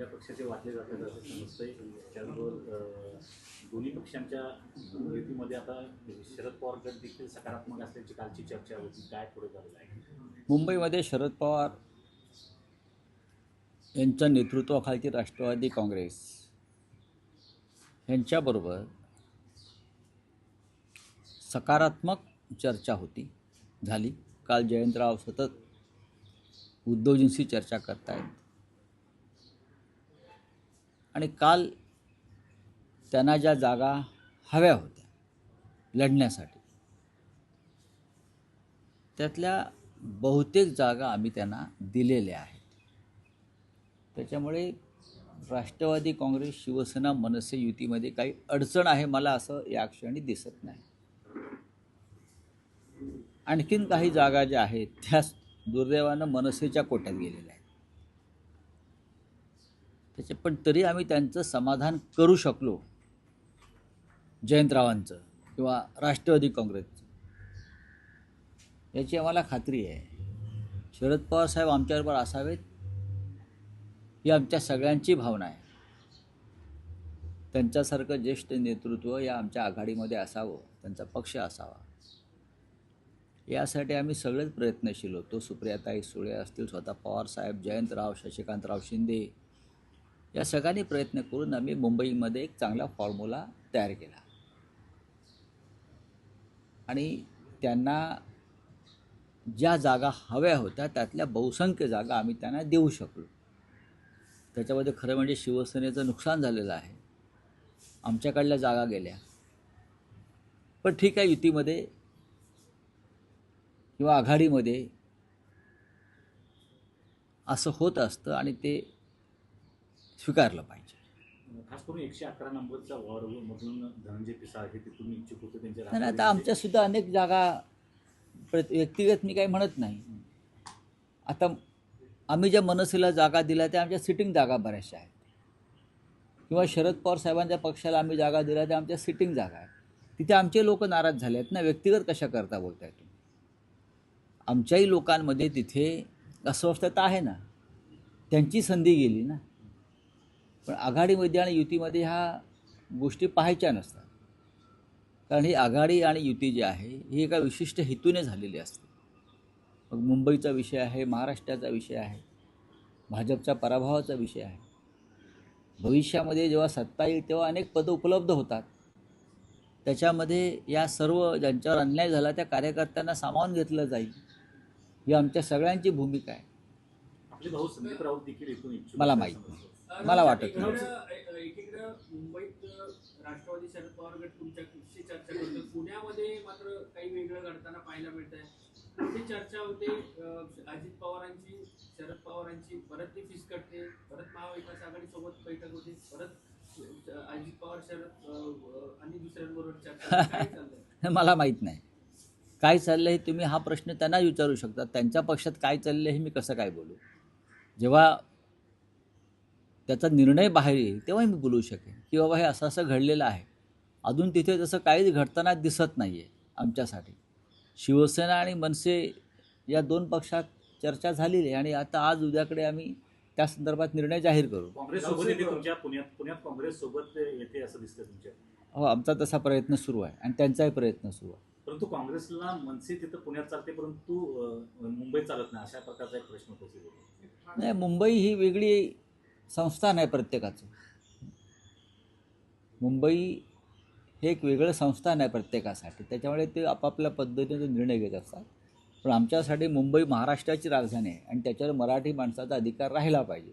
त्या पक्षाचे वाटले जातात असं समजतंय. त्याचबरोबर दोन्ही पक्षांच्या युतीमध्ये आता शरद पवार गट देखील सकारात्मक असल्याची कालची चर्चा होती. काय पुढे झालेलं आहे? मुंबईमध्ये शरद पवार यांच्या नेतृत्वाखालची राष्ट्रवादी काँग्रेस यांच्याबरोबर सकारात्मक चर्चा झाली. काल जयंतराव सतत उद्धवजींशी चर्चा करतायत आणि काल त्यांना ज्या जागा हव्या होत्या लढण्यासाठी त्यातल्या बहुतेक जागा आम्ही त्यांना दिलेल्या आहेत. त्याच्यामुळे राष्ट्रवादी काँग्रेस, शिवसेना, मनसे युतीमध्ये काही अडचण आहे मला असं या क्षणी दिसत नाही. आणखीन काही जागा ज्या आहेत त्या दुर्दैवानं मनसेच्या कोट्यात गेलेल्या आहेत. पण तरी आम्ही त्यांचं समाधान करू शकलो, जयंतरावांचं किंवा राष्ट्रवादी काँग्रेसचं, याची आम्हाला खात्री आहे. शरद पवार साहेब आमच्याबरोबर असावेत ही आमच्या सगळ्यांची भावना आहे. त्यांच्यासारखं ज्येष्ठ नेतृत्व या आमच्या आघाडीमध्ये असावं, त्यांचा पक्ष असावा, यासाठी आम्ही सगळेच प्रयत्नशील होतो. सुप्रियाताई सुळे असतील, स्वतः पवारसाहेब, जयंतराव, शशिकांतराव शिंदे, या सगळ्यांनी प्रयत्न करून आम्ही मुंबईमध्ये एक चांगला फॉर्म्युला तयार केला आणि त्यांना ज्या जागा हव्या होत्या त्यातल्या बहुसंख्य जागा आम्ही त्यांना देऊ शकलो. त्याच्यामध्ये खरं म्हणजे शिवसेनेचं नुकसान झालेलं आहे. आमच्याकडल्या जागा गेल्या. पण ठीक आहे, युतीमध्ये किंवा आघाडीमध्ये असं होत असतं आणि ते स्वीकारलं पाहिजे. खास करून 111 नंबरचा वॉर्डमधून धनंजय पिसाळ हे तिथून इच्छुक होते. त्यांच्या नाही, आता आमच्यासुद्धा अनेक जागा व्यक्तिगत मी काही म्हणत नाही. आता आम्ही ज्या मनसेला जागा दिल्या त्या आमच्या सिटिंग जागा बऱ्याचशा आहेत, किंवा शरद पवार साहेबांच्या पक्षाला आम्ही जागा दिल्या त्या आमच्या सिटिंग जागा आहेत. तिथे आमचे लोक नाराज झाले आहेत ना. व्यक्तिगत कशा करता बोलताय तुम्ही? आमच्याही लोकांमध्ये तिथे अस्वस्थता आहे ना, त्यांची संधी गेली ना. पण आघाडीमध्ये आणि युतीमध्ये ह्या गोष्टी पाहायच्या नसतात, कारण ही आघाडी आणि युती जी आहे ही एका विशिष्ट हेतूने झालेली असते. मग मुंबईचा विषय आहे, महाराष्ट्राचा विषय आहे, भाजपच्या पराभवाचा विषय आहे. भविष्यामध्ये जेव्हा सत्ता येईल तेव्हा अनेक पदं उपलब्ध होतात. त्याच्यामध्ये या सर्व ज्यांच्यावर अन्याय झाला त्या कार्यकर्त्यांना सामावून घेतलं जाईल, ही आमच्या सगळ्यांची भूमिका आहे. आपले भाऊ संदीप राऊत देखील इथून इच्छुक, मला माहीत नाही, मला वाटत नाही. एकीकडे मुंबईत राष्ट्रवादी शरद पवार गट तुमच्याशी चर्चा करतो, पुण्यामध्ये मात्र काही वेगळं घडताना पाहायला मिळत आहे. कुठे चर्चा होते अजित पवारांची, शरद पवारांची, परत ती फिसकटते, परत महाविकास आघाडी सोबत बैठक होते, परत अजित पवार शरद आणि दुसऱ्यांबरोबर चर्चा. काय चाललंय? मला माहीत नाही काय चाललं हे. तुम्ही हा प्रश्न त्यांना विचारू शकता. त्यांच्या पक्षात काय चाललं हे मी कसं काय बोलू? जेव्हा त्याचा निर्णय बाहेर येईल तेव्हा मी बोलू शकेन की बाबा हे असं असं घडलेलं आहे. अजून तिथे तसं काहीच घडताना दिसत नाही आहे आमच्यासाठी. शिवसेना आणि मनसे या दोन पक्षात चर्चा झालेली आहे आणि आता आज उद्याकडे आम्ही त्या संदर्भात निर्णय जाहीर करू. काँग्रेससोबत येते तुमच्या पुण्यात काँग्रेससोबत येते असं दिसतं तुमच्या? हो, आमचा तसा प्रयत्न सुरू आहे आणि त्यांचाही प्रयत्न सुरू आहे. परंतु काँग्रेसला मनसे तिथं पुण्यात चालते, परंतु मुंबईत चालत नाही, अशा प्रकारचा एक प्रश्न उपस्थित. नाही, मुंबई ही वेगळी संस्थान आहे प्रत्येकाचं. मुंबई हे एक वेगळं संस्थान आहे प्रत्येकासाठी. त्याच्यामुळे ते आपापल्या पद्धतीने निर्णय घेत असतात. पण आमच्यासाठी मुंबई महाराष्ट्राची राजधानी आहे आणि त्याच्यावर मराठी माणसाचा अधिकार राहिला पाहिजे,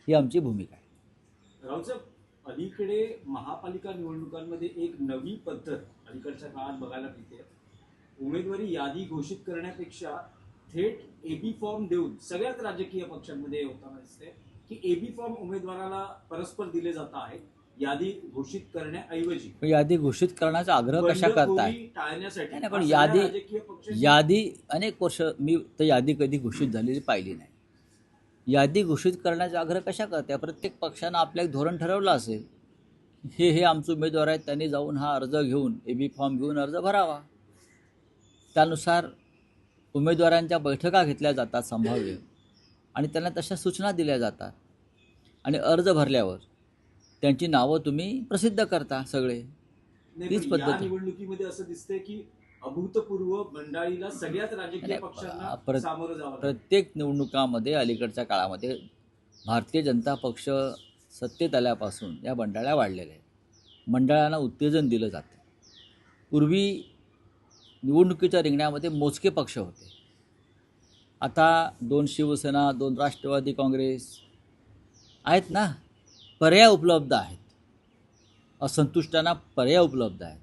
ही आमची भूमिका आहे. रावसाहेब, अलीकडे महापालिका निवडणुकांमध्ये एक नवी पद्धत अलीकडच्या काळात बघायला मिळते. उमेदवारी यादी घोषित करण्यापेक्षा थेट एबी फॉर्म देऊन सगळ्याच राजकीय पक्षांमध्ये होताना दिसते की एबी फॉर्म उमेदवाराला परस्पर दिले जात आहेत यादी घोषित करण्याऐवजी. यादी घोषित करण्याचा आग्रह कशा करताय? टाळण्यासाठी. नाही, पण यादी अनेक वर्ष मी तर यादी कधी घोषित झालेली पाहिली नाही. यादी घोषित करण्याचा आग्रह कशा करताय? प्रत्येक पक्षानं आपलं एक धोरण ठरवलं असेल, हे आमचे उमेदवार आहेत, त्यांनी जाऊन हा अर्ज घेऊन, एबी फॉर्म घेऊन अर्ज भरावा. त्यानुसार उमेदवारांच्या बैठका घेतल्या जातात संभाव्य, आणि त्यांना तशा सूचना दिल्या जातात. आणि अर्ज भरल्यावर त्यांची नावं तुम्ही प्रसिद्ध करता सगळे. नाही, तीच पण या पद्धत. निवडणुकीमध्ये असं दिसतंय की अभूतपूर्व मंडाळीला सगळ्याच राजकीय नाही, पक्षांना परत- सामोरं जावं लागलं. प्रत्येक निवडणुकामध्ये अलीकडच्या काळामध्ये भारतीय जनता पक्ष सत्तेत आल्यापासून या मंडळाल्या वाढलेल्या आहेत. मंडळांना उत्तेजन दिलं जातं. पूर्वी निवडणुकीच्या रिंगणामध्ये मोजके पक्ष होते. आता 2 शिवसेना, 2 राष्ट्रवादी काँग्रेस आहेत ना, पर्याय उपलब्ध आहेत. असंतुष्टांना पर्याय उपलब्ध आहेत.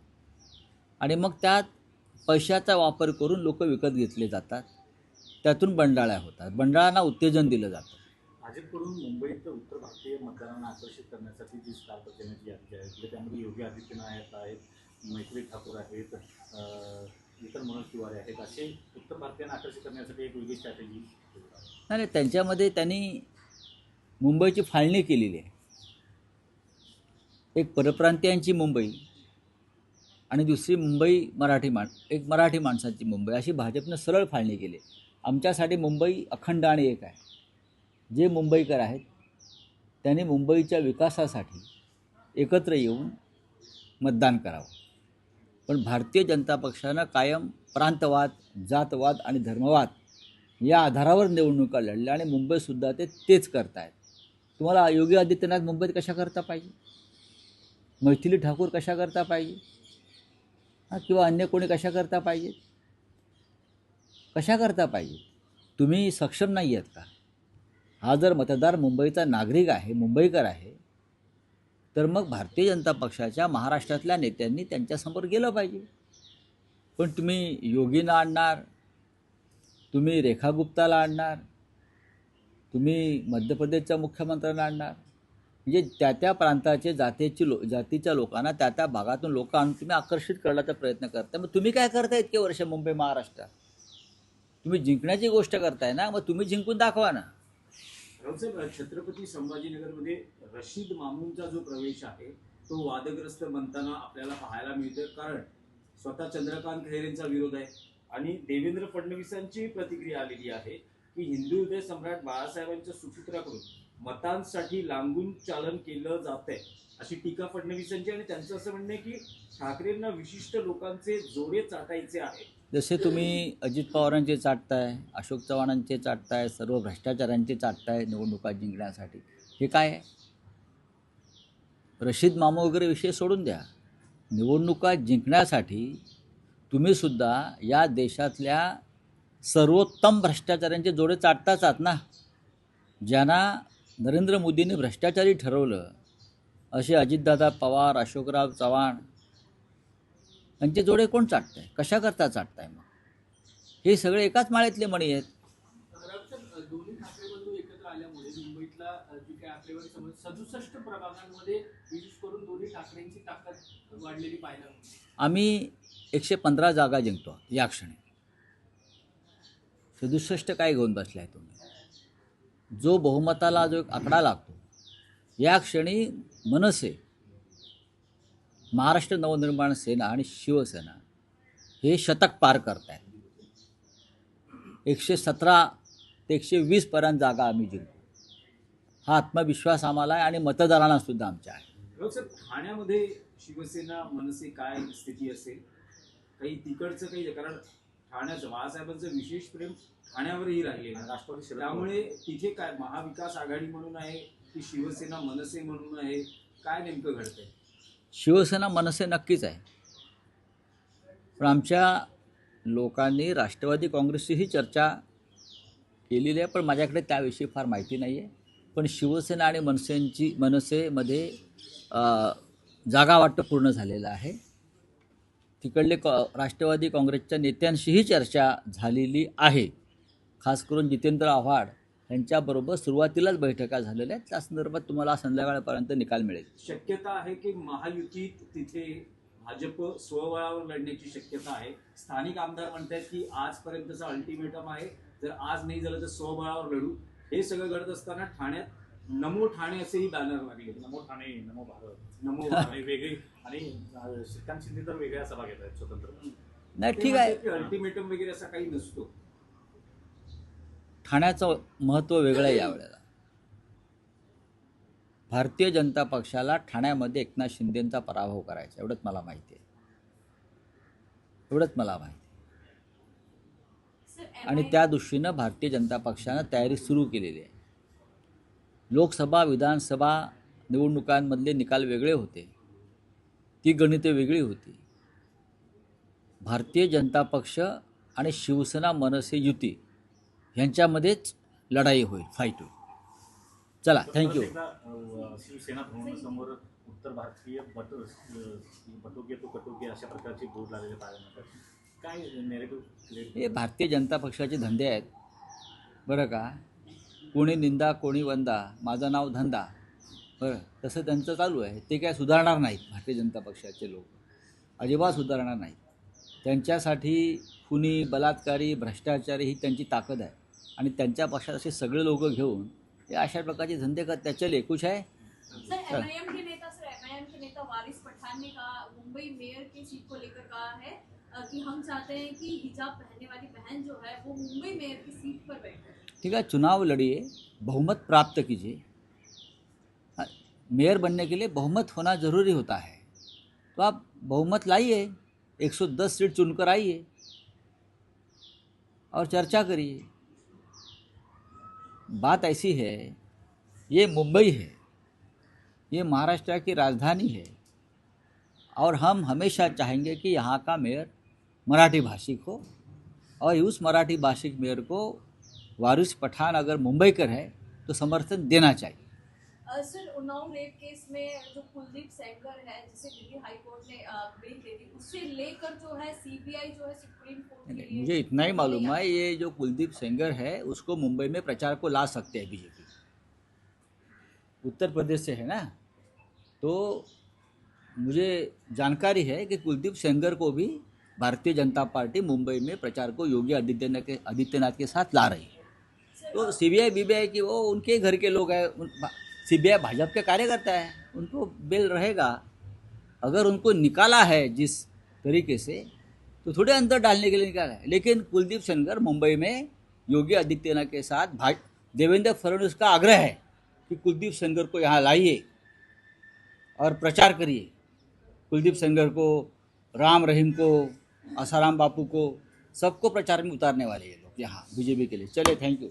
आणि मग त्यात पैशाचा वापर करून लोक विकत घेतले जातात. त्यातून बंडाळ्या होतात. बंडाळांना उत्तेजन दिलं जातं. भाजपकडून मुंबईत उत्तर भारतीय मतदारांना आकर्षित करण्यासाठी जी स्टार प्रचाराची यादी आहे म्हणजे त्यामध्ये योगी आदित्यनाथ आहेत, मैत्री ठाकूर आहेत, इतर मनोज तिवारी आहेत, असे उत्तर भारतीयांना आकर्षित करण्यासाठी एक वेगळी स्ट्रॅटेजी. नाही, त्यांच्यामध्ये त्यांनी मुंबईची फाळणी केलेली आहे. एक परप्रांतीयांची मुंबई आणि दुसरी मुंबई एक मराठी माणसाची मुंबई अशी भाजपनं सरळ फाळणी केली. आमच्यासाठी मुंबई अखंड आणि एक आहे. जे मुंबईकर आहेत त्यांनी मुंबईच्या विकासासाठी एकत्र येऊन मतदान करावं. पण भारतीय जनता पक्षानं कायम प्रांतवाद, जातवाद आणि धर्मवाद या आधारावर निवडणुका लढल्या आणि मुंबईसुद्धा तेच करत आहेत. तुम्हाला योगी आदित्यनाथ मुंबईत कशा करता पाहिजे, मैथिली ठाकूर कशा करता पाहिजे, किंवा अन्य कोणी कशा करता पाहिजे, कशा करता पाहिजे? तुम्ही सक्षम नाही आहेत का? हा जर मतदार मुंबईचा नागरिक आहे, मुंबईकर आहे, तर मग भारतीय जनता पक्षाच्या महाराष्ट्रातल्या नेत्यांनी त्यांच्यासमोर गेलं पाहिजे. पण तुम्ही योगींना आणणार, तुम्ही रेखा गुप्ताला आणणार, तुम्ही मध्य प्रदेशच्या मुख्यमंत्र्यांना आणणार, म्हणजे त्या प्रांताचे जातीच्या लोकांना त्या भागातून लोक आणून तुम्ही आकर्षित करण्याचा प्रयत्न करताय. मग तुम्ही काय करताय इतके वर्ष मुंबई महाराष्ट्रात? तुम्ही जिंकण्याची गोष्ट करताय ना, मग तुम्ही जिंकून दाखवा ना. रावसाहेब, छत्रपती संभाजीनगरमध्ये रशीद मामूनचा जो प्रवेश आहे तो वादग्रस्त बनताना आपल्याला पाहायला मिळतोय. कारण स्वतः चंद्रकांत खैरेंचा विरोध आहे आणि देवेंद्र फडणवीसांची प्रतिक्रिया आलेली आहे की हिंदू हृदय सम्राट बाळासाहेबांच्या सुपुत्राकडून मतांसाठी लांबून चालन केलं जात आहे अशी टीका फडणवीसांची. आणि त्यांचं असं म्हणणं आहे की ठाकरेंना विशिष्ट लोकांचे जोडे चाटायचे आहे. जसे तुम्ही अजित पवारांचे चाटताय, अशोक चव्हाणांचे चाटताय, सर्व भ्रष्टाचारांचे चाटताय निवडणुका जिंकण्यासाठी, हे काय आहे? रशीद मामू वगैरे विषय सोडून द्या. निवडणुका जिंकण्यासाठी तुम्हीसुद्धा या देशातल्या सर्वोत्तम भ्रष्टाचारांचे जोडे चाटताच आहात ना. ज्यांना नरेंद्र मोदींनी भ्रष्टाचारी ठरवलं असे अजितदादा पवार, अशोकराव चव्हाण यांचे जोडे कोण चाटताय? कशा करता चाटताय? मग हे सगळे एकाच माळ्यातले मणी आहेत. दोन्ही ठाकरे बंधू एकत्र आल्यामुळे मुंबईतला जी काही आकडेवारी समज 67 प्रभागांमध्ये विशेष करून दोन्ही ठाकरेंची ताकद वाढलेली पाहायला मिळते. आम्ही 115 जागा जिंकतो या क्षणी. 67 काय घेऊन बसलाय तुम्ही? जो बहुमताला जो एक आकडा लागतो, या क्षणी मनसे, महाराष्ट्र नवनिर्माण सेना आणि शिवसेना हे शतक पार करत आहेत. 117 ते 120 पर्यंत जागा आम्ही जिंकतो. हा आत्मविश्वास आम्हाला आहे आणि मतदारांना सुद्धा आमच्या आहे. रावसाहेब, ठाण्यामध्ये शिवसेना मनसे काय स्थिती असेल? काही तिकडचं काही, कारण ठाण्याचं बाळासाहेबांचं विशेष प्रेम ठाण्यावरही राहिले राष्ट्रवादी शरद त्यामुळे तिथे काय महाविकास आघाडी म्हणून आहे की शिवसेना मनसे म्हणून आहे? काय नेमकं घडतंय? शिवसेना मनसे नक्कीच आहे. पण आमच्या लोकांनी राष्ट्रवादी काँग्रेसचीही चर्चा केलेली आहे, पण माझ्याकडे त्याविषयी फार माहिती नाही आहे. पण शिवसेना आणि मनसेमध्ये जागा वाटप पूर्ण झालेलं आहे. तिकडले राष्ट्रवादी काँग्रेसच्या नेत्यांशीही चर्चा झालेली आहे. खास करून जितेंद्र आव्हाड यांच्याबरोबर सुरुवातीलाच बैठका झालेल्या आहेत. त्या संदर्भात तुम्हाला संध्याकाळपर्यंत निकाल मिळेल. शक्यता आहे की महायुतीत तिथे भाजप स्वबळावर लढण्याची शक्यता आहे. स्थानिक आमदार म्हणतात की आजपर्यंतचा अल्टिमेटम आहे, जर आज नाही झालं तर स्वबळावर लढू. हे सगळं घडत असताना ठाण्यात नमो ठाणे असेही बॅनर लागले. नमो ठाणे, नमो भारत, नमो आणि वेगळी, आणि श्रीकांत शिंदे तर वेगळ्या सभा घेत आहेत स्वतंत्र. नाही, ठीक आहे. अल्टिमेटम वगैरे असा काही नसतो. ठाण्याचं महत्त्व वेगळं आहे यावेळेला. भारतीय जनता पक्षाला ठाण्यामध्ये एकनाथ शिंदेंचा पराभव करायचा, एवढंच मला माहिती आहे. एवढंच मला माहिती आहे. आणि त्या दृष्टीनं भारतीय जनता पक्षानं तयारी सुरू केलेली आहे. लोकसभा विधानसभा निवडणुकांमधले निकाल वेगळे होते, ती गणिते वेगळी होती. भारतीय जनता पक्ष आणि शिवसेना मनसे युती यांच्यामध्येच लढाई होईल, फाईट होईल. चला, थँक्यू. शिवसेना भवनासमोर उत्तर भारतीय बटोके तो कटोके अशा प्रकारचे बोर्ड लागलेले पाहायला मिळतात. काय नेरेटिव्ह? हे भारतीय जनता पक्षाचे धंदे आहेत बरं का. कोणी निंदा कोणी वंदा, माझं नाव धंदा, बरं, तसं त्यांचं चालू आहे. ते काय सुधारणार नाहीत. भारतीय जनता पक्षाचे लोक अजिबात सुधारणार नाहीत. त्यांच्यासाठी खुनी, बलात्कारी, भ्रष्टाचारी ही त्यांची ताकद आहे. आणि त्यांच्या पक्षात असे सगळे लोक घेऊन हे अशा प्रकारचे धंदे करतात. चले खुश आहे. सर एमआईएम के नेता वारिस पठान ने कहा, मुंबई मेयर की सीट को लेकर कहा है कि हम चाहते हैं कि हिजाब पहनने वाली बहन जो है वो मुंबई मेयर की सीट पर बैठे. ठीक है, चुनाव लड़िए, बहुमत प्राप्त कीजिए. मेयर बनने के लिए बहुमत होना ज़रूरी होता है. तो आप बहुमत लाइए, 110 सीट चुनकर आइए और चर्चा करिए. बात ऐसी है, ये मुंबई है, ये महाराष्ट्र की राजधानी है और हम हमेशा चाहेंगे कि यहाँ का मेयर मराठी भाषिक हो. और उस मराठी भाषिक मेयर को वारिस पठान अगर मुंबईकर है तो समर्थन देना चाहिए. सर उन्नाव रेप केस में जो कुलदीप सेंगर है जिसे दिल्ली हाई कोर्ट ने बेल दे दी, उससे लेकर जो है सीबीआई जो है सुप्रीम कोर्ट के लिए. मुझे इतना ही मालूम है, ये जो कुलदीप सेंगर है उसको मुंबई में प्रचार को ला सकते हैं बीजेपी. उत्तर प्रदेश से है ना, तो मुझे जानकारी है कि कुलदीप सेंगर को भी भारतीय जनता पार्टी मुंबई में प्रचार को योगी आदित्यनाथ के साथ ला रही है. तो सीबीआई बीबीआई की वो उनके घर के लोग हैं. सीबीआई भाजपा के कार्यकर्ता है, उनको बेल रहेगा. अगर उनको निकाला है जिस तरीके से, तो थोड़े अंदर डालने के लिए निकाला है. लेकिन कुलदीप सेंगर मुंबई में योगी आदित्यनाथ के साथ देवेंद्र फडणवीस का आग्रह है कि कुलदीप सेंगर को यहाँ लाइए और प्रचार करिए. कुलदीप सेंगर को, राम रहीम को, आसाराम बापू को, सबको प्रचार में उतारने वाले ये लोग यहाँ बीजेपी के लिए. चलिए, थैंक यू.